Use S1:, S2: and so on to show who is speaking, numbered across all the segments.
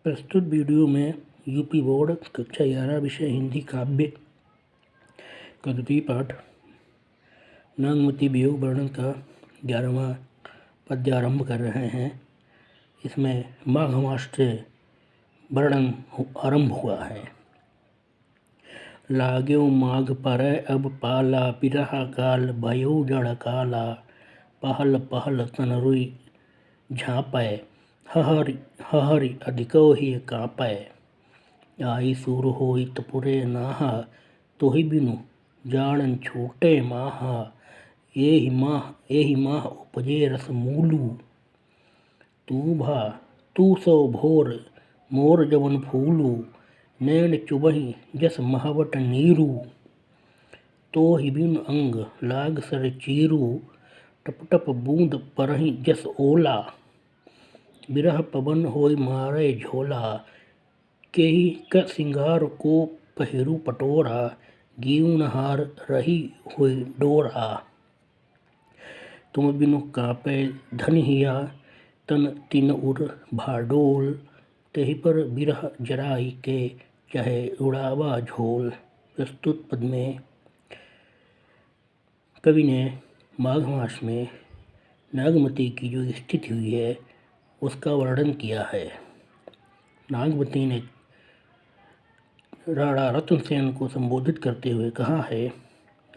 S1: प्रस्तुत वीडियो में UP board कक्षा 11 विषय हिंदी काव्य का द्वितीय पाठ नागमती वियोग वर्णन का 11वां पद्य आरंभ कर रहे हैं। इसमें माघ मास से वर्णन आरंभ हुआ है। लाग्यो माघ परय अब पाला, बिरह काल भयो जड़ काला। पहल पहल तन रुई झाँपय, हहरि हहरि अधिको ही काँपय। आई सूर होइत पुरे नाहा, तोहि बिनु जाड़न छूटे माहा। एहि माह उपजे रस मूलू, तू सो भोर मोर जवन फूलू। नैन चुबहि जस महावट नीरू, तोहि बिनु अंग लाग सर चीरू। टप टप बूंद परहि जस ओला, बिरह पवन होय मारै झोला। केहि क सिंगार को पहिरू पटोरा, गीउन हार रही होय डोरा। तुम बिनु काँपै धन हिया, तन तिन उर भाडोल। तेहि पर बिरह जराई के, चाहे उड़ावा झोल। प्रस्तुत पद में कवि ने माघ मास में नागमती की जो स्थिति हुई है उसका वर्णन किया है। नागमती ने राणा रत्नसेन को संबोधित करते हुए कहा है,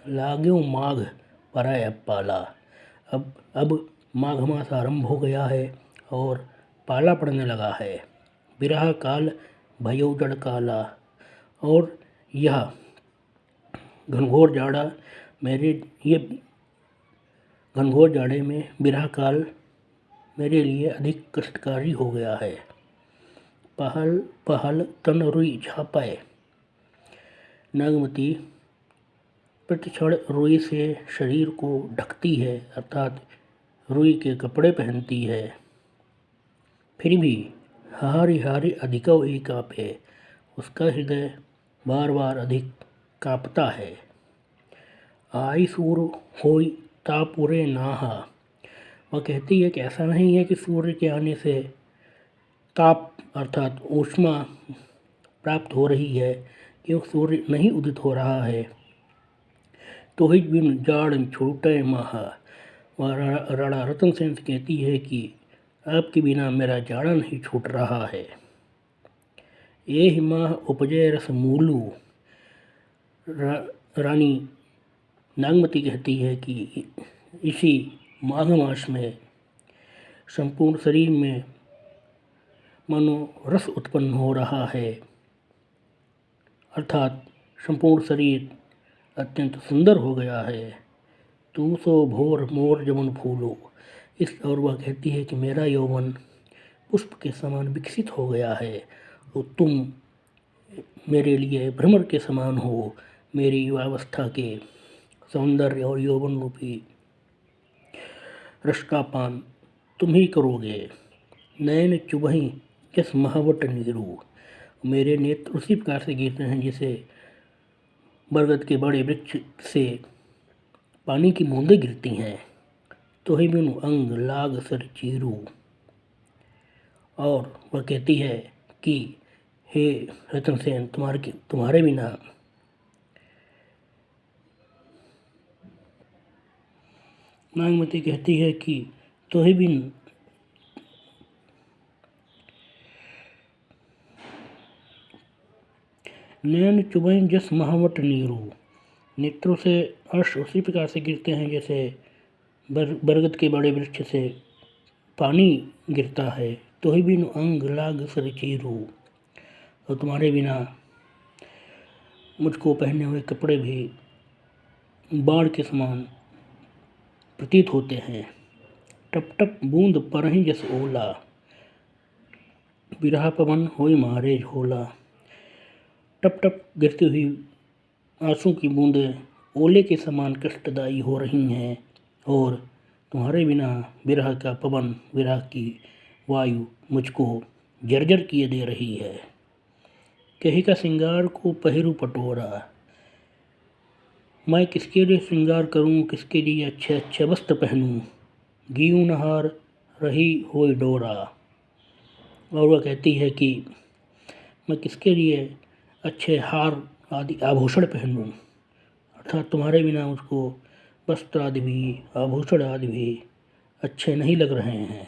S1: लाग्यो माघ परय अब पाला। अब माघ मास आरंभ हो गया है और पाला पड़ने लगा है। बिरह काल भयो जड़ काला, और यह घनघोर जाड़े में बिरह काल मेरे लिए अधिक कष्टकारी हो गया है। पहल पहल तन रुई झाँपय। नागमती प्रतिक्षण रुई से शरीर को ढकती है, अर्थात रुई के कपड़े पहनती है। फिर भी हारि हारि अधिको ही काँपे, उसका हृदय बार बार अधिक काँपता है। आई सूर होई तापुरे नाहा, वह कहती है कि ऐसा नहीं है कि सूर्य के आने से ताप अर्थात ऊष्मा प्राप्त हो रही है, क्योंकि सूर्य नहीं उदित हो रहा है। तोहि बिनु जाड़न छूटे माहा, वह राणा रत्नसेन से कहती है कि आपके बिना मेरा जाड़ा नहीं छूट रहा है। एहि माह उपजे रस मूलू, रानी नागमती कहती है कि इसी माघ मास में संपूर्ण शरीर में मानो रस उत्पन्न हो रहा है, अर्थात संपूर्ण शरीर अत्यंत सुंदर हो गया है। तू सो भोर मोर जवन फूलो, और वह कहती है कि मेरा यौवन पुष्प के समान विकसित हो गया है और तुम मेरे लिए भ्रमर के समान हो। मेरी युवावस्था के सौंदर्य और यौवन रूपी रस का पान तुम ही करोगे। नैन चुबहि जस महावट नीरू, मेरे नेत्र उसी प्रकार से गिरते हैं जैसे बरगद के बड़े वृक्ष से पानी की बूंदें गिरती हैं। तोहि बिनु अंग लाग सर चीरू, और वह कहती है कि हे रत्नसेन, तुम्हारे बिना नागमती कहती है कि तोहि बिन नैन चुबहि जस महावट नीरू, नेत्रों से अश्रु उसी प्रकार से गिरते हैं जैसे बरगद के बड़े वृक्ष से पानी गिरता है। तोहि बिनु अंग लाग सर चीरू, और तुम्हारे बिना मुझको पहने हुए कपड़े भी बाण के समान प्रतीत होते हैं। टप टप बूंद परहि जस ओला, बिरहा पवन होई मारे झोला। टप टप गिरती हुई आंसू की बूंदें ओले के समान कष्टदायी हो रही हैं, और तुम्हारे बिना विरह का पवन, विरह की वायु मुझको जर्जर किए दे रही है। केहि का सिंगार को पहिरू पटोरा, मैं किसके लिए श्रृंगार करूं, किसके लिए अच्छे अच्छे वस्त्र पहनूं। गीउन हार रही होय डोरा, और वह कहती है कि मैं किसके लिए अच्छे हार आदि आभूषण पहनूं, अर्थात तुम्हारे बिना मुझको वस्त्र आदि भी आभूषण आदि भी अच्छे नहीं लग रहे हैं।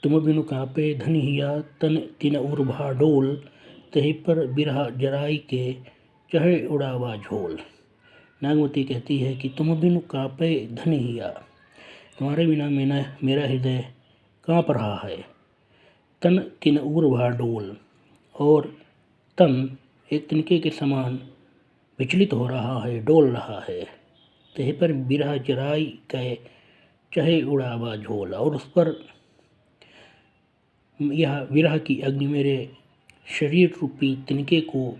S1: तुम बिनु कांपे धन हिया तन तिन उर भा डोल, तही पर बिरहा जराई के चढ़े उड़ावा झोल। नागमती कहती है कि तुम बिनु कांपे धन हिया, तुम्हारे बिना मेरा हृदय कांप रहा है। तन तिन उर भा डोल, और तन एक तिनके के समान विचलित हो रहा है, डोल रहा है। तही पर बिरहा जराई कै चहे उड़ावा झोल, और उस पर यह विरह की अग्नि मेरे शरीर रूपी तिनके को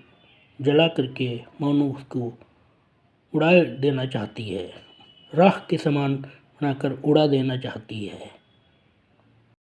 S1: जला करके मानो उसको उड़ा देना चाहती है, राख के समान बनाकर उड़ा देना चाहती है।